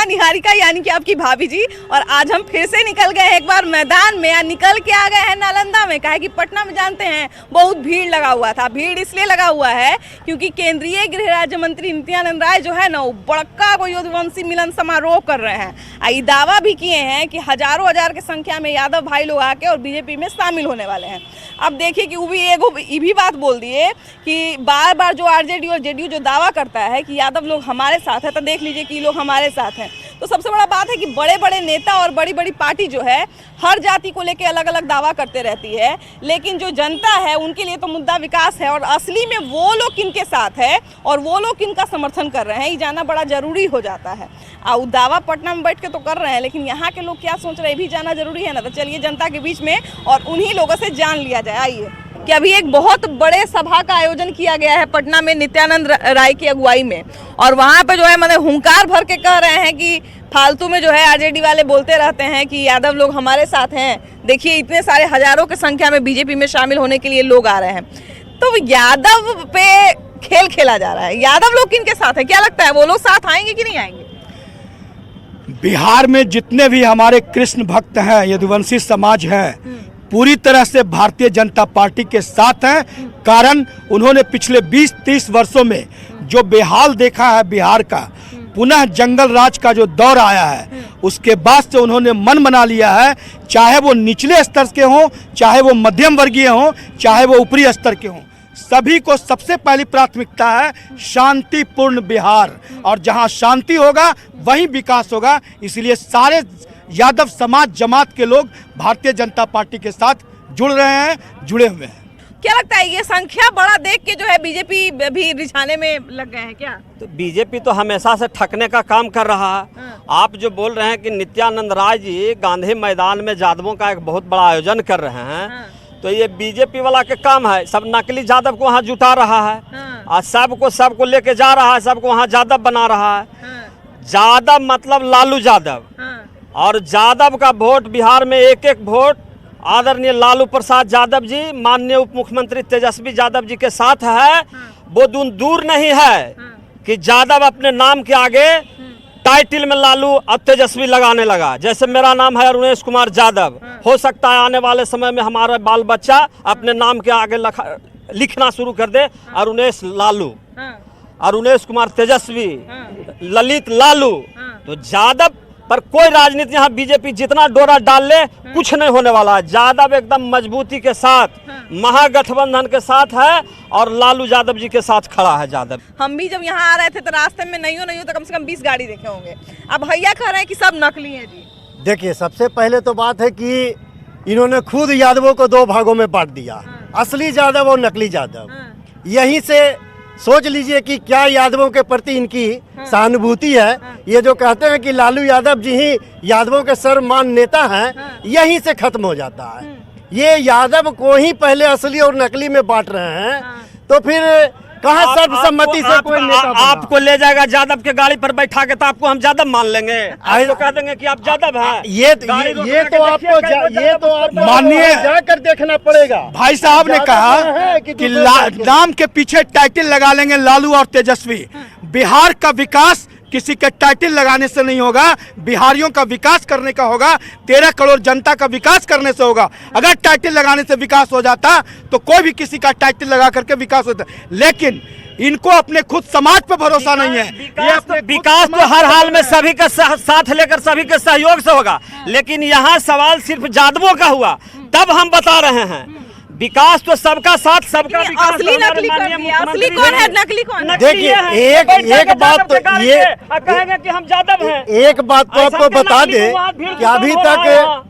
नेहा निहारिका यानी कि आपकी भाभी जी। और आज हम फिर से निकल गए हैं एक बार मैदान में, या निकल के आ गए हैं नालंदा में। कहा कि पटना में जानते हैं बहुत भीड़ लगा हुआ था। भीड़ इसलिए लगा हुआ है क्योंकि केंद्रीय गृह राज्य मंत्री नित्यानंद राय जो है ना, वो बड़का को यदुवंशी मिलन समारोह कर रहे हैं। ये दावा भी किए हैं कि हजारों हजार की संख्या में यादव भाई लोग आके और बीजेपी में शामिल होने वाले हैं। अब देखिए कि वो भी ये भी बात बोल दिए कि बार बार जो आरजेडी और जेडीयू जो दावा करता है कि यादव लोग हमारे साथ है, तो देख लीजिए कि लोग हमारे साथ हैं। तो सबसे बड़ा बात है कि बड़े बड़े नेता और बड़ी बड़ी पार्टी जो है हर जाति को लेकर अलग अलग दावा करते रहती है, लेकिन जो जनता है उनके लिए तो मुद्दा विकास है। और असली में वो लोग किनके साथ है और वो लोग किनका समर्थन कर रहे हैं, ये जानना बड़ा जरूरी हो जाता है। और दावा पटना में बैठ के तो कर रहे हैं, लेकिन यहाँ के लोग क्या सोच रहे हैं भी जानना जरूरी है ना। तो चलिए जनता के बीच में और उन्हीं लोगों से जान लिया जाए। आइए कि अभी एक बहुत बड़े सभा का आयोजन किया गया है पटना में नित्यानंद राय की अगुवाई में, और वहाँ पे जो है मतलब हुंकार भर के कह रहे हैं कि फालतू में जो है आरजेडी वाले बोलते रहते हैं कि यादव लोग हमारे साथ हैं। देखिए इतने सारे हजारों की संख्या में बीजेपी में शामिल होने के लिए लोग आ रहे हैं, तो यादव पे खेल खेला जा रहा है। यादव लोग किनके साथ है, क्या लगता है वो लोग साथ आएंगे कि नहीं आएंगे? बिहार में जितने भी हमारे कृष्ण भक्त हैं, यदुवंशी समाज है, पूरी तरह से भारतीय जनता पार्टी के साथ हैं। कारण उन्होंने पिछले 20-30 वर्षों में जो बेहाल देखा है बिहार का, पुनः जंगल राज का जो दौर आया है, उसके बाद से उन्होंने मन बना लिया है, चाहे वो निचले स्तर के हों, चाहे वो मध्यम वर्गीय हों, चाहे वो ऊपरी स्तर के हों, सभी को सबसे पहली प्राथमिकता है शांतिपूर्ण बिहार। और जहां शांति होगा वहीं विकास होगा। इसलिए सारे यादव समाज जमात के लोग भारतीय जनता पार्टी के साथ जुड़ रहे हैं, जुड़े हुए हैं। क्या लगता है ये संख्या बड़ा देख के जो है बीजेपी भी रिझाने में लग गए हैं क्या? तो बीजेपी तो हमेशा से ठगने का काम कर रहा है। आप जो बोल रहे हैं कि नित्यानंद राय जी गांधी मैदान में यादवों का एक बहुत बड़ा आयोजन कर रहे हैं, तो ये बीजेपी वाला के काम है। सब नकली यादव को वहाँ जुटा रहा है और सबको लेके जा रहा है, सबको वहाँ यादव बना रहा है। यादव मतलब लालू यादव, और यादव का वोट बिहार में एक एक वोट आदरणीय लालू प्रसाद यादव जी, माननीय उप मुख्यमंत्री तेजस्वी यादव जी के साथ है। वो दूर नहीं है कि यादव अपने नाम के आगे टाइटल में लालू और तेजस्वी लगाने लगा। जैसे मेरा नाम है अरुणेश कुमार यादव, हो सकता है आने वाले समय में हमारा बाल बच्चा अपने नाम के आगे लिखना शुरू कर दे अरुणेश लालू, अरुणेश कुमार तेजस्वी, ललित लालू। तो यादव पर कोई राजनीति यहाँ बीजेपी जितना डोरा डाल ले कुछ नहीं होने वाला है। यादव एकदम मजबूती के साथ महागठबंधन के साथ है और लालू यादव जी के साथ खड़ा है यादव। हम भी जब यहाँ आ रहे थे तो रास्ते में नहीं हो तो कम से कम 20 गाड़ी देखे होंगे। अब भैया कह रहे हैं कि सब नकली हैं जी। देखिए, सबसे पहले तो बात है कि इन्होंने खुद यादवों को 2 भागों में बांट दिया, असली यादव और नकली यादव। यहीं से सोच लीजिए कि क्या यादवों के प्रति इनकी सहानुभूति है। ये जो कहते हैं कि लालू यादव जी ही यादवों के सर्वमान्य नेता हैं, यहीं से खत्म हो जाता है। ये यादव को ही पहले असली और नकली में बांट रहे हैं, तो फिर कहाँ सर्वसम्मति से कोई नेता आपको ले जाएगा यादव के गाड़ी पर बैठा के, तो आपको हम यादव मान लेंगे, तो कह देंगे कि आप यादव हैं। ये तो आपको माननीय जाकर देखना पड़ेगा। भाई साहब ने कहा कि नाम के पीछे टाइटल लगा लेंगे लालू और तेजस्वी। बिहार का विकास किसी के टाइटल लगाने से नहीं होगा, बिहारियों का विकास करने का होगा, 13 करोड़ जनता का विकास करने से होगा। अगर टाइटल लगाने से विकास हो जाता तो कोई भी किसी का टाइटल लगा करके विकास होता, लेकिन इनको अपने खुद समाज पर भरोसा नहीं है। विकास तो हर हाल में सभी का साथ लेकर सभी के सहयोग से होगा, लेकिन यहाँ सवाल सिर्फ यादवों का हुआ तब हम बता रहे हैं विकास तो सबका साथ सबका विकास। असली नकली असली कौन है, नकली कौन है? देखिए, एक बात तो ये कहेंगे कि हम यादव हैं। एक बात तो आपको बता दे कि अभी तक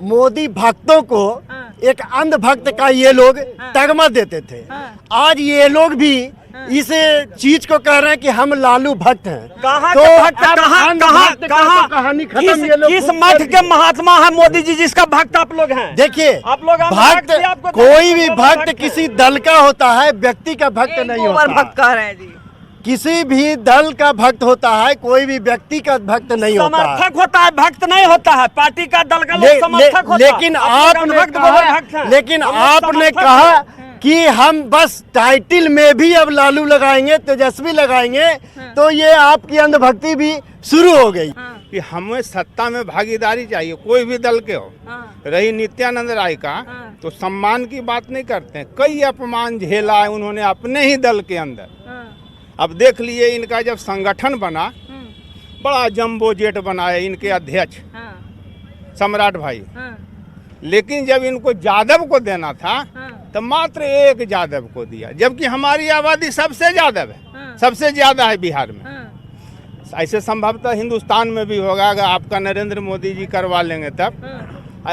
मोदी भक्तों को एक अंध भक्त का ये लोग तगमा देते थे। आज ये लोग भी इस चीज को कह रहे हैं कि हम लालू भक्त हैं। तो कहानी खत्म। ये लोग किस मठ के महात्मा है मोदी जी जिसका भक्त आप लोग हैं? देखिए, आप लोग भक्त कोई भी भक्त किसी दल का होता है, व्यक्ति का भक्त नहीं होता। भक्त कह रहे हैं जी। किसी भी दल का भक्त होता है, कोई भी व्यक्ति का भक्त नहीं होता है। समर्थक होता है, भक्त नहीं होता है। पार्टी का दल का समर्थक होता है। लेकिन आपने कहा कि हम बस टाइटल में भी अब लालू लगाएंगे, तेजस्वी लगाएंगे, तो ये आपकी अंधभक्ति भी शुरू हो गई। कि हमें सत्ता में भागीदारी चाहिए, कोई भी दल के हो। रही नित्यानंद राय का तो सम्मान की बात नहीं करते हैं, कई अपमान झेला है उन्होंने अपने ही दल के अंदर। अब देख लिए इनका जब संगठन बना, बड़ा जंबो जेट बनाया इनके अध्यक्ष सम्राट भाई, लेकिन जब इनको यादव को देना था तो मात्र एक यादव को दिया, जबकि हमारी आबादी सबसे यादव है, सबसे ज्यादा है बिहार में। ऐसे संभवतः हिंदुस्तान में भी होगा, अगर आपका नरेंद्र मोदी जी करवा लेंगे तब।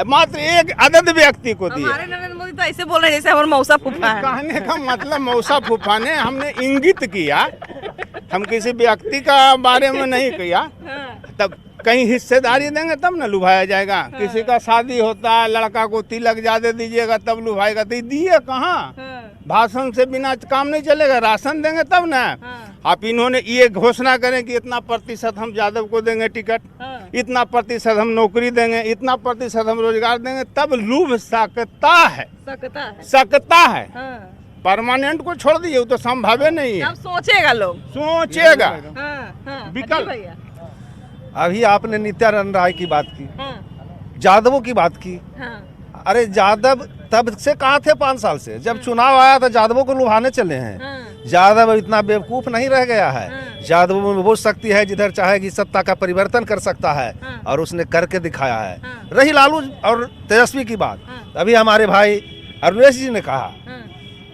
मात्र एक अदद व्यक्ति को दिया। हमारे नरेंद्र मोदी तो ऐसे बोल रहे हैं जैसे हमारे मौसा फूफा है। कहने का मतलब मौसा फूफा ने हमने इंगित किया, हम किसी व्यक्ति का बारे में नहीं किया। तब कहीं हिस्सेदारी देंगे तब न लुभाया जाएगा। किसी का शादी होता है, लड़का को तिलक ज्यादा दीजिएगा तब लुभाएगा, तो दिए कहाँ? भाषण से बिना काम नहीं चलेगा, राशन देंगे तब ना। आप इन्होंने ये घोषणा करें कि इतना प्रतिशत हम यादव को देंगे टिकट, इतना प्रतिशत हम नौकरी देंगे, इतना प्रतिशत हम रोजगार देंगे, तब लुभ सकता है। परमानेंट को छोड़ दीजिए, वो तो संभव नहीं है। अब सोचेगा लोग, सोचेगा विकल्प। अभी आपने नित्यानंद राय की बात की, यादवों की बात की। अरे यादव तब से कहा थे 5 साल से, जब चुनाव आया तो यादवों को लुभाने चले हैं। यादव इतना बेवकूफ नहीं रह गया है। यादवों में वो शक्ति है जिधर चाहेगी सत्ता का परिवर्तन कर सकता है, और उसने करके दिखाया है। रही लालू और तेजस्वी की बात, अभी हमारे भाई अरुणेश जी ने कहा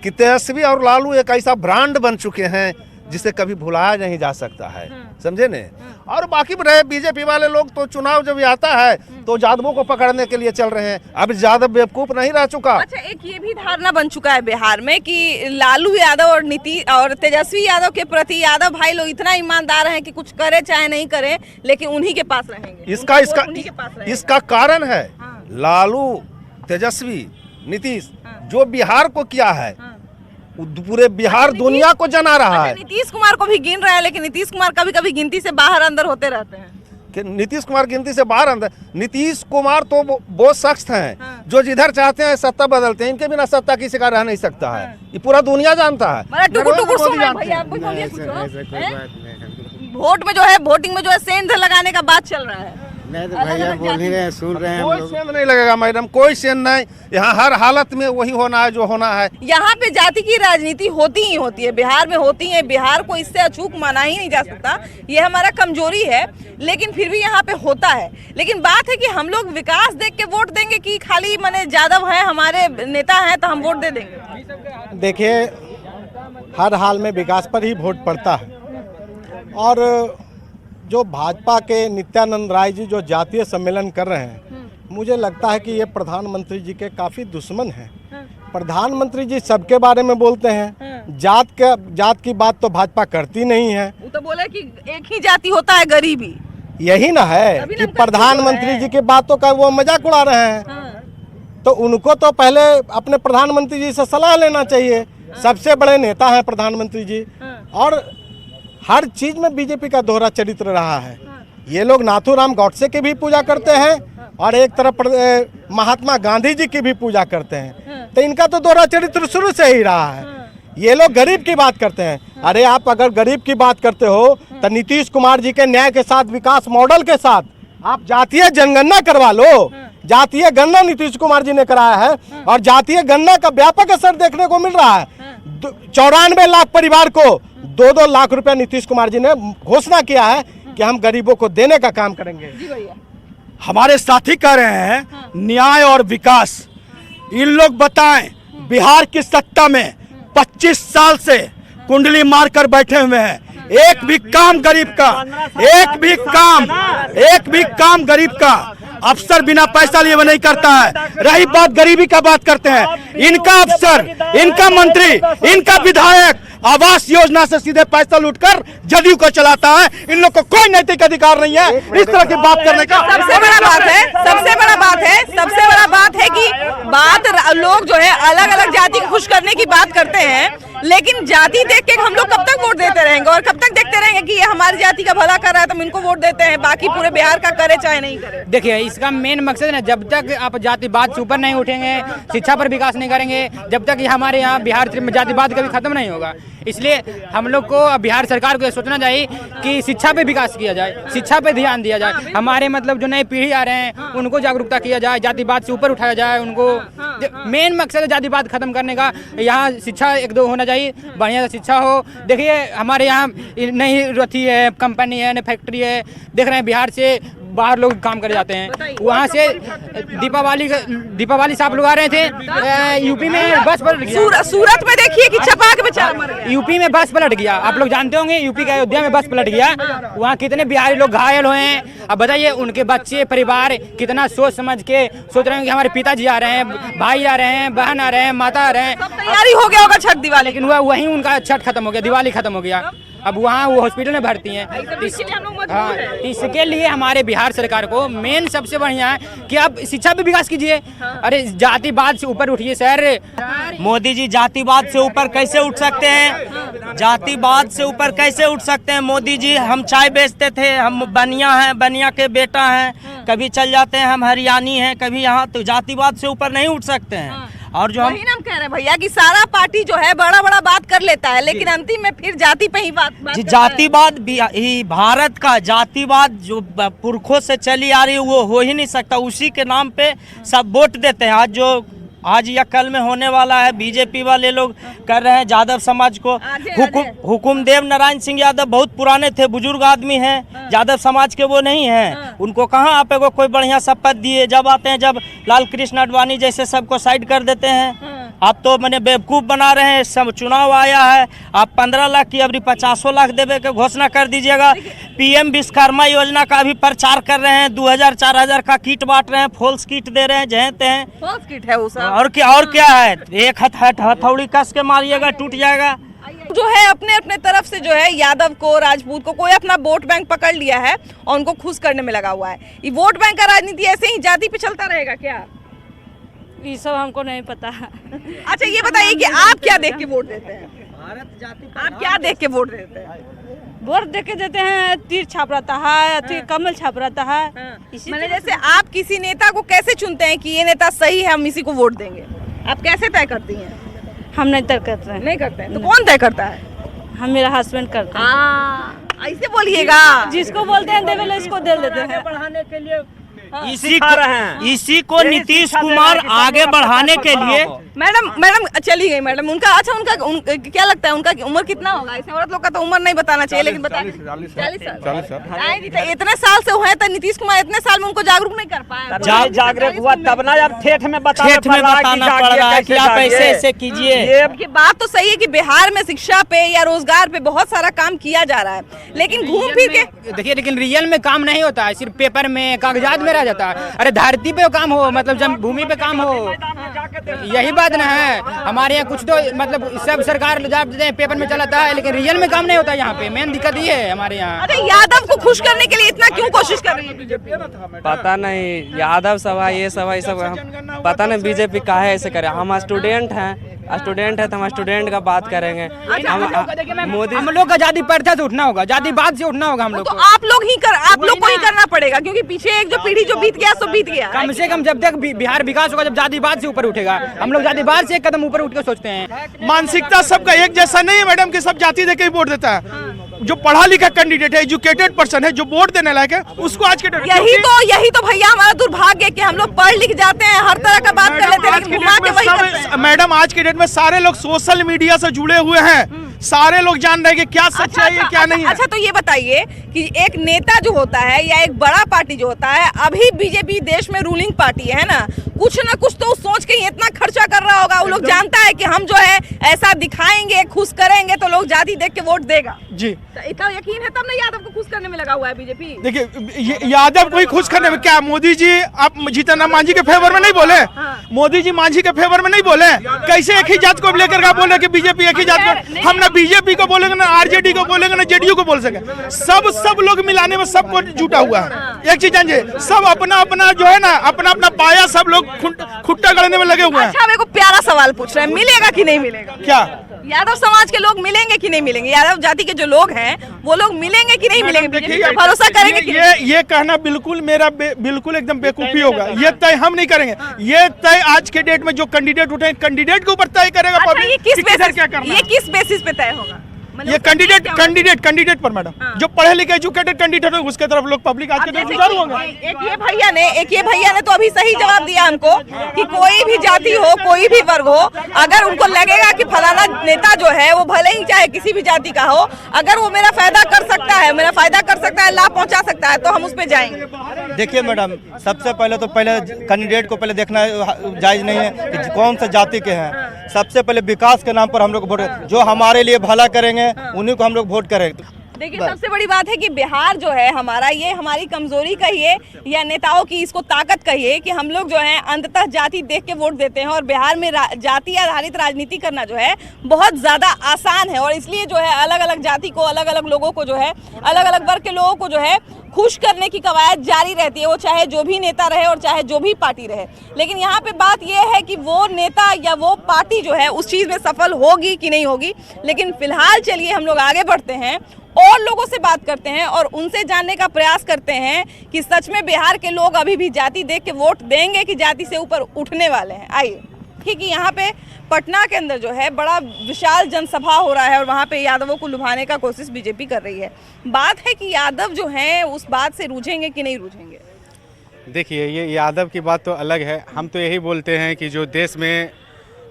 कि तेजस्वी और लालू एक ऐसा ब्रांड बन चुके हैं जिसे कभी भुलाया नहीं जा सकता है, समझे ने। और बाकी रहे बीजेपी वाले लोग तो चुनाव जब आता है तो यादवों को पकड़ने के लिए चल रहे हैं। अब यादव बेवकूफ नहीं रह चुका। अच्छा, एक ये भी धारणा बन चुका है बिहार में कि लालू यादव और और तेजस्वी यादव के प्रति यादव भाई लोग इतना ईमानदार हैं कि कुछ करे चाहे नहीं करे, लेकिन उन्हीं के पास रहेंगे। इसका कारण है लालू, तेजस्वी, नीतीश जो बिहार को किया है, पूरे बिहार दुनिया को जना रहा है। नीतीश कुमार को भी गिन रहा है, लेकिन नीतीश कुमार कभी कभी गिनती से बाहर अंदर होते रहते हैं। कि नीतीश कुमार गिनती से बाहर अंदर, नीतीश कुमार तो वो शख्स हैं जो जिधर चाहते हैं सत्ता बदलते हैं। इनके बिना सत्ता किसी का रह नहीं सकता है, ये पूरा दुनिया जानता है। वोट में जो है, वोटिंग में जो है सेंध लगाने का बात चल रहा है। नहीं तो भैया बोल ही रहे हैं, सुन रहे हैं। कोई सेंध नहीं लगेगा मैडम, कोई सेंध नहीं। यहाँ हर हालत में वही होना है जो होना है। यहाँ पे जाति की राजनीति होती ही होती है, बिहार में होती है। बिहार को इससे अचूक माना ही नहीं जा सकता, ये हमारा कमजोरी है, लेकिन फिर भी यहाँ पे होता है। लेकिन बात है कि हम लोग विकास देख के वोट देंगे कि खाली माने यादव है हमारे नेता है तो हम वोट दे देंगे। देखिए, हर हाल में विकास पर ही वोट पड़ता है। और जो भाजपा के नित्यानंद राय जी जो जातीय सम्मेलन कर रहे हैं, मुझे लगता है कि ये प्रधानमंत्री जी के काफ़ी दुश्मन हैं। प्रधानमंत्री जी सबके बारे में बोलते हैं, जात की बात तो भाजपा करती नहीं है। वो तो बोले कि एक ही जाति होता है, गरीबी। यही ना है कि प्रधानमंत्री जी की बातों का वो मजाक उड़ा रहे हैं। तो उनको तो पहले अपने प्रधानमंत्री जी से सलाह लेना चाहिए। सबसे बड़े नेता हैं प्रधानमंत्री जी, और हर चीज में बीजेपी का दोहरा चरित्र रहा है। ये लोग नाथूराम गौडसे की भी पूजा करते हैं और एक तरफ महात्मा गांधी जी की भी पूजा करते हैं। तो इनका तो दोहरा चरित्र शुरू से ही रहा है। ये लोग गरीब की बात करते हैं। अरे आप अगर गरीब की बात करते हो तो नीतीश कुमार जी के न्याय के साथ, विकास मॉडल के साथ आप जातीय जनगणना करवा लो। जातीय गणना नीतीश कुमार जी ने कराया है, और जातीय गणना का व्यापक असर देखने को मिल रहा है। 94 लाख परिवार को 2-2 लाख रुपया नीतीश कुमार जी ने घोषणा किया है कि हम गरीबों को देने का काम करेंगे। हमारे साथी कह रहे हैं न्याय और विकास। इन लोग बताएं, बिहार की सत्ता में 25 साल से कुंडली मारकर बैठे हुए हैं। एक भी काम गरीब का, एक भी काम गरीब का अफसर बिना पैसा लिए नहीं करता है। रही बात गरीबी का, बात करते हैं, इनका अफसर, इनका मंत्री, इनका विधायक आवास योजना से सीधे पैसा लूटकर जदयू को चलाता है। इन लोग को कोई नैतिक अधिकार नहीं है इस तरह की बात करने का। सबसे बड़ा बात है कि लोग जो है अलग अलग जाति को खुश करने की बात करते हैं, लेकिन जाति देख के हम लोग कब तक वोट देते रहेंगे और कब तक देखते रहेंगे कि ये हमारी जाति का भला कर रहा है तो हम इनको वोट देते हैं, बाकी पूरे बिहार का करे चाहे नहीं करे। देखिए, इसका मेन मकसद है ना, जब तक आप जातिवाद से ऊपर नहीं उठेंगे, शिक्षा पर विकास नहीं करेंगे, जब तक हमारे यहाँ बिहार में जातिवाद कभी खत्म नहीं होगा। इसलिए हम लोग को बिहार सरकार को ये सोचना चाहिए कि शिक्षा पे विकास किया जाए, शिक्षा पे ध्यान दिया जाए, हमारे मतलब जो नई पीढ़ी आ रहे हैं उनको जागरूकता किया जाए, जातिवाद से ऊपर उठाया जाए उनको। मेन मकसद है जातिवाद खत्म करने का। यहाँ शिक्षा एक दो होना चाहिए, बढ़िया शिक्षा हो। देखिए, हमारे यहाँ नई रथी है, कंपनी है, नई फैक्ट्री है, देख रहे हैं बिहार से बाहर लोग काम कर जाते हैं। वहाँ से दीपावली से आप लोग आ रहे थे, यूपी में बस पलट गया। सूरत में देखिए कि छपा के बेचारा मर गया। यूपी में बस पलट गया, आप लोग जानते होंगे, यूपी के अयोध्या में बस पलट गया। वहाँ कितने बिहारी लोग घायल हुए हैं। अब बताइए, उनके बच्चे परिवार कितना सोच समझ के सोच रहे हैं कि हमारे पिताजी आ रहे हैं, भाई आ रहे हैं, बहन आ रहे हैं, माता आ रहे हैं। तैयारी हो गया होगा छठ दिवाली, लेकिन वहीं उनका छठ खत्म हो गया, दिवाली खत्म हो गया। अब वहाँ वो हॉस्पिटल में भर्ती हैं। हाँ, इसके लिए हमारे बिहार सरकार को मेन सबसे बढ़िया है कि आप शिक्षा पे विकास कीजिए। अरे जातिवाद से ऊपर उठिए सर। मोदी जी जातिवाद से ऊपर कैसे उठ सकते हैं? जातिवाद से ऊपर कैसे उठ सकते हैं मोदी जी? हम चाय बेचते थे, हम बनिया हैं, बनिया के बेटा हैं, कभी चल जाते हैं हम हरियाणी हैं, कभी यहाँ, तो जातिवाद से ऊपर नहीं उठ सकते हैं। और जो हम कह रहे हैं भैया कि सारा पार्टी जो है बड़ा बड़ा बात कर लेता है, लेकिन अंतिम में फिर जाति पे ही बात जातिवाद ही भारत का जातिवाद जो पुरखों से चली आ रही है वो हो ही नहीं सकता। उसी के नाम पे सब वोट देते हैं। आज या कल में होने वाला है, बीजेपी वाले लोग कर रहे हैं यादव समाज को। हुकुमदेव नारायण सिंह यादव बहुत पुराने थे, बुजुर्ग आदमी हैं, यादव समाज के वो नहीं हैं। उनको कहाँ आप कोई बढ़िया शपथ दिए? जब आते हैं, जब लाल कृष्ण आडवाणी जैसे सबको साइड कर देते हैं। आप तो मैंने बेवकूफ़ बना रहे हैं। सब चुनाव आया है, आप 15 लाख की अभी 50 लाख देवे के घोषणा कर दीजिएगा। पीएम विश्वकर्मा योजना का भी प्रचार कर रहे हैं, 2000-4000 का किट बांट रहे हैं, फॉल्स किट दे रहे हैं, जहते हैं फॉल्स किट है वो सब। और क्या है? एक हथौड़ी कस के मारिएगा, टूट जाएगा। जो है अपने अपने तरफ से जो है यादव को, राजपूत को, कोई अपना वोट बैंक पकड़ लिया है और उनको खुश करने में लगा हुआ है। ये वोट बैंक का राजनीति ऐसे ही जाति पे चलता रहेगा क्या? ये सब हमको नहीं पता। अच्छा, ये बताइए कि आप क्या देख के वोट देते हैं? आप क्या देख के वोट देते हैं? वोट देख के देते हैं, तीर छाप रहता है, कमल छाप रहता है। मैंने जैसे आप किसी नेता को कैसे चुनते हैं कि ये नेता सही है, हम इसी को वोट देंगे? आप कैसे तय करती हैं? हम नहीं तय करते हैं। नहीं करते हैं तो कौन तय करता है? हम, मेरा हस्बैंड करता है। ऐसे बोलिएगा। जिसको बोलते हैं देवे इसको दे देते हैं। बढ़ाने के लिए इसी को नीतीश कुमार आगे बढ़ाने के लिए। मैडम चली गई मैडम। उनका अच्छा, उनका क्या लगता है, उनका उम्र कितना होगा? ऐसे औरत लोग का तो उम्र नहीं बताना चाहिए, लेकिन बता 40 साल। इतने साल से हुए तो नीतीश कुमार इतने साल में उनको जागरूक नहीं कर पाए। जागरूक हुआ तब ना, अब ठेठ में बताना पड़ रहा है कि आप ऐसे कीजिए। ये बात तो सही है कि बिहार में शिक्षा पे या रोजगार पे बहुत सारा काम किया जा रहा है, लेकिन घूम फिर के देखिए, लेकिन रियल में काम नहीं होता है, सिर्फ पेपर में, कागजात में रह जाता है। अरे धरती पे काम हो, मतलब जब भूमि पे काम हो, यही बात ना है। हमारे यहाँ कुछ तो मतलब सब सरकार जवाब देते हैं, पेपर में चलाता है, लेकिन रियल में काम नहीं होता यहाँ पे। मेन दिक्कत ये है हमारे यहाँ। अरे यादव को खुश करने के लिए इतना क्यों कोशिश कर रही है बीजेपी? पता नहीं, यादव सभा ये सभा ये सब पता नहीं बीजेपी काहे ऐसे करे। हम स्टूडेंट हैं तो हम स्टूडेंट का बात करेंगे। मोदी, हम लोग का जाति प्रथा से उठना होगा, जातिवाद से उठना होगा हम लोग तो को। आप लोग को ही करना पड़ेगा, क्योंकि पीछे एक जो पीढ़ी जो बीत गया सो बीत गया। कम से कम जब तक बिहार विकास होगा, जब जातिवाद से ऊपर उठेगा। हम लोग जातिवाद से एक कदम ऊपर उठ के सोचते हैं। मानसिकता सबका एक जैसा नहीं है मैडम, कि सब जाति देके ही वोट देता है। जो पढ़ा लिखा कैंडिडेट है, एजुकेटेड पर्सन है, जो वोट देने लायक है, उसको आज के यही तो भैया हमारा दुर्भाग्य है कि हम लोग पढ़ लिख जाते हैं, हर तरह का बात कर लेते हैं, लेकिन घुमा के वही करते हैं। मैडम, आज के डेट में सारे लोग सोशल मीडिया से जुड़े हुए हैं, सारे लोग जान रहे हैं कि क्या सच है, क्या नहीं है। अच्छा, तो ये बताइए कि एक नेता जो होता है या एक बड़ा पार्टी जो होता है, अभी बीजेपी देश में रूलिंग पार्टी है ना, कुछ ना कुछ तो सोच के ही इतना खर्चा कर रहा होगा। वो लोग जानता है कि हम जो है ऐसा दिखाएंगे, खुश करेंगे तो लोग जाति देख के वोट देगा। जी, तो इतना यकीन है तब ना यादव को खुश करने में लगा हुआ है बीजेपी। देखिए, यादव को ही खुश करने में क्या, मोदी जी आप जीतन राम मांझी के फेवर में नहीं बोले? मोदी जी मांझी के फेवर में नहीं बोले? कैसे एक ही जात को लेकर आप बोल रहे कि बीजेपी एक ही जात को? हम ना बीजेपी को बोलेंगे, ना आरजेडी को बोलेंगे, ना जेडीयू को बोल सके। सब लोग मिलाने में सबको जुटा हुआ है। एक चीज जानिए, सब अपना अपना जो है ना, अपना अपना पाया सब लोग खुट्टा गड़ने में लगे हुए हैं। अच्छा, मेरे को प्यारा सवाल पूछ रहे हैं, मिलेगा कि नहीं मिलेगा? क्या यादव समाज के लोग मिलेंगे कि नहीं मिलेंगे? यादव जाति के जो लोग हैं वो लोग मिलेंगे कि नहीं मिलेंगे? बीजेपी पर भरोसा करेंगे कि नहीं? ये कहना बिल्कुल मेरा बिल्कुल एकदम बेवकूफी होगा। ये तय हम नहीं करेंगे, ये तय आज के डेट में जो कैंडिडेट उठे कैंडिडेट के ऊपर तय करेगा अच्छा, पब्लिक। ये किस बेसिस पे तय होगा? ये कैंडिडेट पर मैडम, जो पढ़े लिखे एजुकेटेड कैंडिडेट हो उसके तरफ लोग पब्लिक आज के डेट में जरूर होंगे। एक ये भैया ने तो अभी सही जवाब दिया हमको कि कोई भी जाति हो, कोई भी वर्ग हो, अगर उनको लगेगा कि फलाना नेता जो है वो भले ही चाहे किसी भी जाति का हो, अगर वो मेरा फायदा कर सकता है, लाभ पहुंचा सकता है, तो हम उस पे जाएंगे। देखिए मैडम, सबसे पहले कैंडिडेट को पहले देखना जायज नहीं है कि कौन सा जाति के हैं। सबसे पहले विकास के नाम पर हम लोग वोट, जो हमारे लिए भला करेंगे उन्हीं को हम लोग वोट करेंगे। देखिए सबसे बड़ी बात है कि बिहार जो है हमारा, ये हमारी कमजोरी कहिए या नेताओं की इसको ताकत कहिए कि हम लोग जो है अंततः जाति देख के वोट देते हैं, और बिहार में जाति आधारित राजनीति करना जो है बहुत ज्यादा आसान है, और इसलिए जो है अलग अलग जाति को, अलग अलग लोगों को जो है, अलग अलग वर्ग के लोगों को जो है खुश करने की कवायद जारी रहती है, वो चाहे जो भी नेता रहे और चाहे जो भी पार्टी रहे। लेकिन यहाँ पे बात यह है कि वो नेता या वो पार्टी जो है उस चीज में सफल होगी कि नहीं होगी। लेकिन फिलहाल चलिए हम लोग आगे बढ़ते हैं और लोगों से बात करते हैं और उनसे जानने का प्रयास करते हैं कि सच में बिहार के लोग अभी भी जाति देख के वोट देंगे कि जाति से ऊपर उठने वाले हैं। आइए, क्योंकि यहाँ पे पटना के अंदर जो है बड़ा विशाल जनसभा हो रहा है और वहाँ पे यादवों को लुभाने का कोशिश बीजेपी कर रही है। बात है कि यादव जो हैं उस बात से रूझेंगे कि नहीं रूझेंगे। देखिए, ये यादव की बात तो अलग है। हम तो यही बोलते हैं कि जो देश में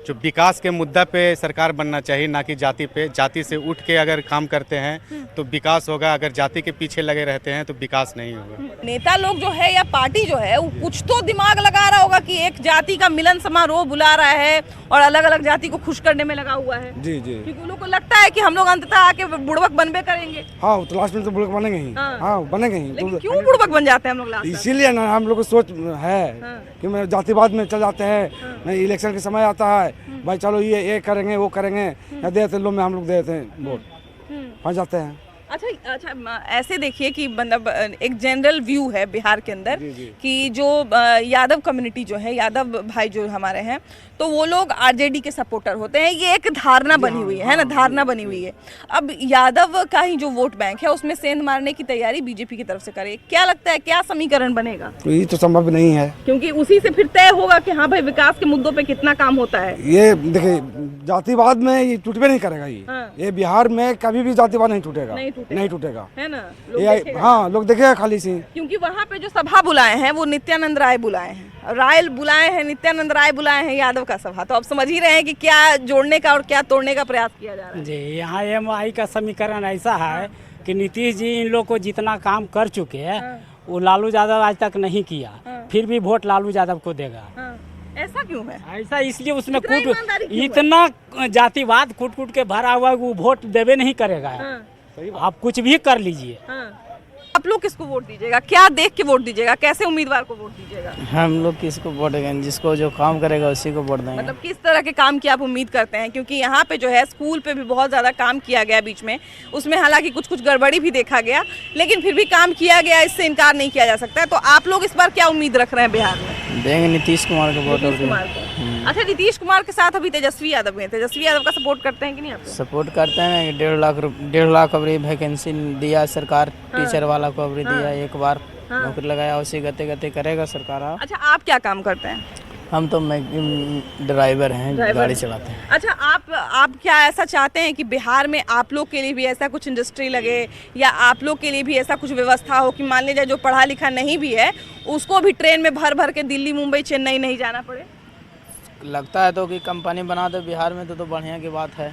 जो विकास के मुद्दा पे सरकार बनना चाहिए, ना कि जाति पे। जाति से उठ के अगर काम करते हैं तो विकास होगा, अगर जाति के पीछे लगे रहते हैं तो विकास नहीं होगा। नेता लोग जो है या पार्टी जो है वो कुछ तो दिमाग लगा रहा होगा कि एक जाति का मिलन समारोह बुला रहा है और अलग अलग जाति को खुश करने में लगा हुआ है। जी जी, क्योंकि उन लोगों को लगता है कि हम लोग अंततः आके बुड़बक बनबे करेंगे। हाँ, तो लास्ट में तो बुड़बक बनेंगे ही। हाँ, बनेंगे ही। लेकिन क्यों बुड़बक बन जाते हैं हम लोग लास्ट में? इसीलिए ना हम लोग को सोच है कि मैं जातिवाद में चल जाते हैं। नहीं, इलेक्शन के समय आता है, भाई चलो ये करेंगे वो करेंगे, या देते लो में हम लोग देते हैं वोट, फंस जाते हैं। अच्छा, ऐसे देखिए कि मतलब एक जनरल व्यू है बिहार के अंदर कि जो यादव कम्युनिटी जो है, यादव भाई जो हमारे हैं, तो वो लोग आरजेडी के सपोर्टर होते हैं। ये एक धारणा बनी हुई है ना, धारणा बनी हुई है। अब यादव का ही जो वोट बैंक है उसमें सेंध मारने की तैयारी बीजेपी की तरफ से करे। क्या लगता है, क्या समीकरण बनेगा? ये तो संभव नहीं है, क्योंकि उसी से फिर तय होगा कि हाँ भाई विकास के मुद्दों पे कितना काम होता है। ये देखिए, जातिवाद में ये टूटबे नहीं करेगा। ये बिहार में कभी भी जातिवाद नहीं टूटेगा, नहीं टूटेगा, है ना। हाँ, लोग देखेगा खाली सी। क्योंकि वहाँ पे जो सभा बुलाए हैं वो नित्यानंद राय बुलाए हैं, नित्यानंद राय बुलाए हैं यादव का सभा। तो आप समझ ही रहे हैं कि क्या जोड़ने का और क्या तोड़ने का प्रयास किया जा रहा है। जी, यहाँ एमआई का समीकरण ऐसा है कि नीतीश जी इन लोग को जितना काम कर चुके हैं वो लालू यादव आज तक नहीं किया, फिर भी वोट लालू यादव को देगा। ऐसा क्यों है? ऐसा इसलिए उसमें इतना जातिवाद कूट के भरा हुआ है, वो वोट देवे नहीं करेगा। आप कुछ भी कर लीजिए। आप लोग किसको वोट दीजिएगा? क्या देख के वोट दीजिएगा? कैसे उम्मीदवार को वोट दीजिएगा? हम लोग किसको वोट देंगे? जिसको जो काम करेगा उसी को वोट देंगे। मतलब किस तरह के काम की आप उम्मीद करते हैं? क्योंकि यहाँ पे जो है स्कूल पे भी बहुत ज़्यादा काम किया गया बीच में, उसमें हालांकि कुछ गड़बड़ी भी देखा गया, लेकिन फिर भी काम किया गया, इससे इनकार नहीं किया जा सकता है। तो आप लोग इस बार क्या उम्मीद रख रहे हैं बिहार में? देंगे नीतीश कुमार को वोट। अच्छा, नीतीश कुमार के साथ अभी तेजस्वी यादव हैं, तेजस्वी यादव का सपोर्ट करते हैं कि नहीं आप? सपोर्ट करते हैं। 1.5 लाख अभी वैकेंसी दिया सरकार, टीचर वाला को अभी दिया, एक बार नौकरी लगाया, उसी गते करेगा सरकार। अच्छा, आप क्या काम करते हैं? हम तो ड्राइवर हैं, गाड़ी चलाते हैं। अच्छा, आप क्या ऐसा चाहते हैं कि बिहार में आप लोग के लिए भी ऐसा कुछ इंडस्ट्री लगे, या आप लोग के लिए भी ऐसा कुछ व्यवस्था हो कि मान लीजिए जो पढ़ा लिखा नहीं भी है उसको भी ट्रेन में भर के दिल्ली, मुंबई, चेन्नई नहीं जाना पड़े? लगता है तो कि कंपनी बना दो बिहार में तो बढ़िया की बात है।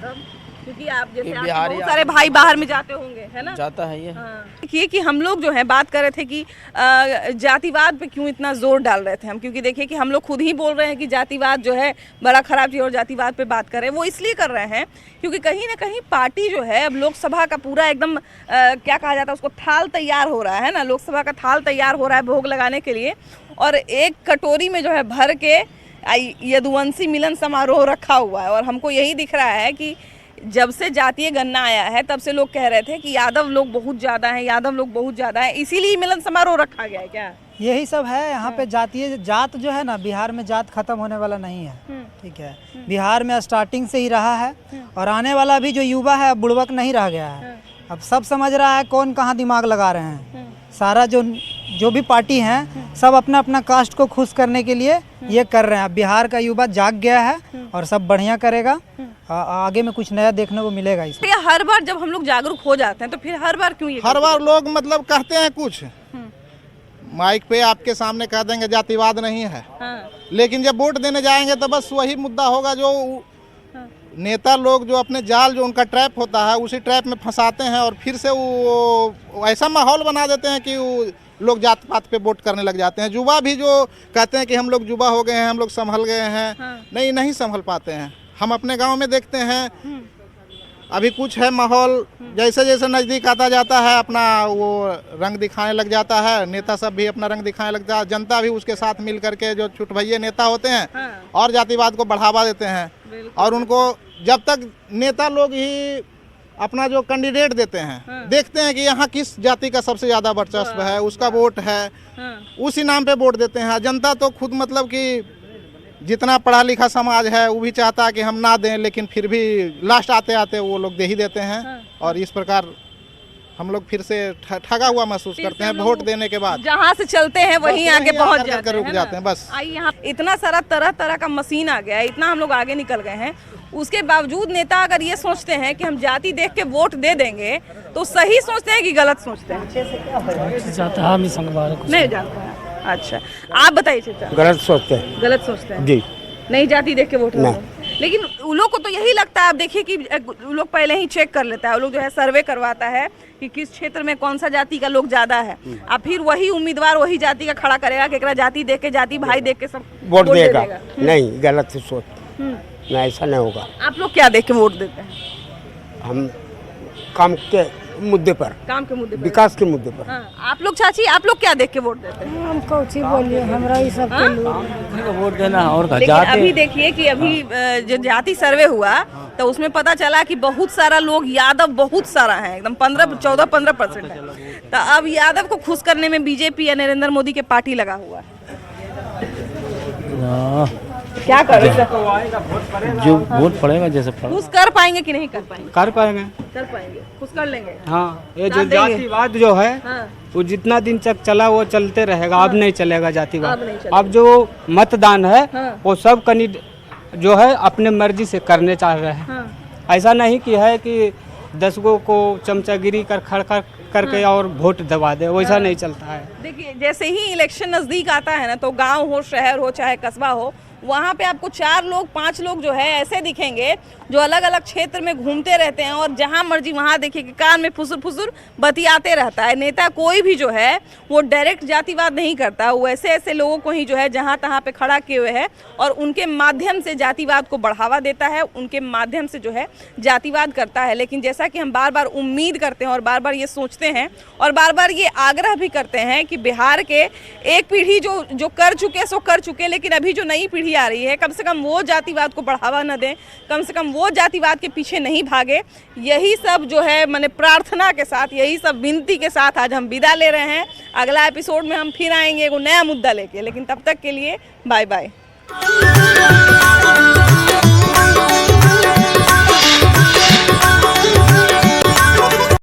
क्योंकि आप जैसे बहुत सारे भाई बाहर में जाते होंगे, है ना? जाता है ये। देखिए कि हम लोग जो है बात कर रहे थे कि जातिवाद पे क्यों इतना जोर डाल रहे थे हम, क्योंकि देखिए कि हम लोग खुद ही बोल रहे हैं कि जातिवाद जो है बड़ा खराब चीज़, और जातिवाद पे बात कर रहे हैं। वो इसलिए कर रहे हैं क्योंकि कहीं ना कहीं पार्टी जो है अब लोकसभा का पूरा एकदम क्या कहा जाता है उसको, थाल तैयार हो रहा है ना, लोकसभा का थाल तैयार हो रहा है भोग लगाने के लिए, और एक कटोरी में जो है भर के यदुवंशी मिलन समारोह रखा हुआ है। और हमको यही दिख रहा है कि जब से जातीय गणना आया है तब से लोग कह रहे थे कि यादव लोग बहुत ज़्यादा हैं, यादव लोग बहुत ज़्यादा हैं, इसीलिए मिलन समारोह रखा गया है क्या? यही सब है यहाँ पे। जातीय जात जो है ना, बिहार में जात खत्म होने वाला नहीं है, ठीक है। बिहार में स्टार्टिंग से ही रहा है और आने वाला भी जो युवा है बुड़बक नहीं रह गया है। अब सब समझ रहा है कौन कहाँ दिमाग लगा रहे हैं। सारा जो भी पार्टी हैं सब अपना अपना कास्ट को खुश करने के लिए ये कर रहे हैं। अब बिहार का युवा जाग गया है और सब बढ़िया करेगा। आगे में कुछ नया देखने को मिलेगा इसमें। हर बार जब हम लोग जागरूक हो जाते हैं तो फिर हर बार क्यों ये हर बार लोग मतलब कहते हैं कुछ माइक पे आपके सामने कह देंगे जातिवाद नहीं है, लेकिन जब वोट देने जाएंगे तो बस वही मुद्दा होगा जो नेता लोग जो अपने जाल जो उनका ट्रैप होता है उसी ट्रैप में फंसाते हैं और फिर से वो ऐसा माहौल बना देते हैं कि लोग जात पात पे वोट करने लग जाते हैं। युवा भी जो कहते हैं कि हम लोग युवा हो गए हैं, हम लोग संभल गए हैं, नहीं संभल पाते हैं। हम अपने गांव में देखते हैं अभी कुछ है माहौल, जैसे जैसे नज़दीक आता जाता है अपना वो रंग दिखाने लग जाता है, नेता सब भी अपना रंग दिखाने लगता है, जनता भी उसके साथ मिल करके जो छुटभैये नेता होते हैं और जातिवाद को बढ़ावा देते हैं। और उनको जब तक नेता लोग ही अपना जो कैंडिडेट देते हैं देखते हैं कि यहाँ किस जाति का सबसे ज़्यादा वर्चस्व है, उसका वोट है, उसी नाम पे वोट देते हैं। जनता तो खुद मतलब कि जितना पढ़ा लिखा समाज है वो भी चाहता है कि हम ना दें, लेकिन फिर भी लास्ट आते आते वो लोग दे ही देते हैं। और इस प्रकार हम लोग फिर से ठगा हुआ महसूस करते हैं। वोट देने के बाद जहाँ से चलते हैं वहीं आगे पहुँच जाते हैं, रुक जाते हैं बस। आई यहाँ इतना सारा तरह तरह का मशीन आ गया है, इतना हम लोग आगे निकल गए हैं, उसके बावजूद नेता अगर ये सोचते हैं कि हम जाति देख के वोट दे देंगे तो सही सोचते हैं कि गलत सोचते हैं? नहीं जानते हैं। अच्छा, आप बताइए चाचा। गलत सोचते हैं। गलत सोचते हैं जी, नहीं जाति देख के वोट देंगे। लेकिन उन लोग को तो यही लगता है, आप देखिए कि उन लोग पहले ही चेक कर लेता है, वो लोग जो है सर्वे करवाता है कि किस क्षेत्र में कौन सा जाति का लोग ज्यादा है, अब फिर वही उम्मीदवार वही जाति का खड़ा करेगा कि एकरा जाति देख के, जाति भाई देख के सब वोट देगा। नहीं, गलत सोच, नहीं ऐसा नहीं होगा। आप लोग क्या देख के वोट देते हैं? हम काम के मुद्दे पर, काम के मुद्दे पर, विकास के मुद्दे पर। आप लोग चाची, आप लोग क्या देख के वोट देते हैं? हम कौची बोलिए, हमरा ये सब वोट देना और लेकिन अभी देखिए कि अभी जो जाति सर्वे हुआ तो उसमें पता चला कि बहुत सारा लोग यादव बहुत सारा है, एकदम 14-15% है। तो अब यादव को खुश करने में बीजेपी या नरेंद्र मोदी के पार्टी लगा हुआ है। क्या करें? जो वोट पड़ेगा जैसे खुश कर पाएंगे कि नहीं कर पाएंगे? कर पाएंगे, कर पाएंगे, खुश कर लेंगे। हाँ, ये जो जातिवाद जो है वो जितना दिन तक चला वो चलते रहेगा। अब नहीं चलेगा जातिवाद। अब जो मतदान है वो सब कैंडिडेट जो है अपने मर्जी से करने चाह रहे हैं। ऐसा नहीं कि है कि 10 को चमचागिरी कर खड़ करके और वोट दबा दे, वैसा नहीं चलता है। देखिए, जैसे ही इलेक्शन नजदीक आता है ना तो गांव हो, शहर हो, चाहे कस्बा हो, वहाँ पे आपको 4 लोग 5 लोग जो है ऐसे दिखेंगे जो अलग अलग क्षेत्र में घूमते रहते हैं और जहाँ मर्जी वहाँ देखिए कि कान में फुसुर फुसुर बतियाते रहता है। नेता कोई भी जो है वो डायरेक्ट जातिवाद नहीं करता, वो ऐसे ऐसे लोगों को ही जो है जहाँ तहाँ पे खड़ा किए हुए है और उनके माध्यम से जातिवाद को बढ़ावा देता है, उनके माध्यम से जो है जातिवाद करता है। लेकिन जैसा कि हम बार बार उम्मीद करते हैं और बार बार ये सोचते हैं और बार बार ये आग्रह भी करते हैं कि बिहार के एक पीढ़ी जो कर चुके सो कर चुके, लेकिन अभी जो नई पीढ़ी आ रही है कम से कम वो जातिवाद को बढ़ावा न दें, कम से कम वो जातिवाद के पीछे नहीं भागे। यही सब जो है मैंने प्रार्थना के साथ, यही सब विनती के साथ आज हम विदा ले रहे हैं। अगला एपिसोड में हम फिर आएंगे एक नया मुद्दा लेके, लेकिन तब तक के लिए बाय बाय।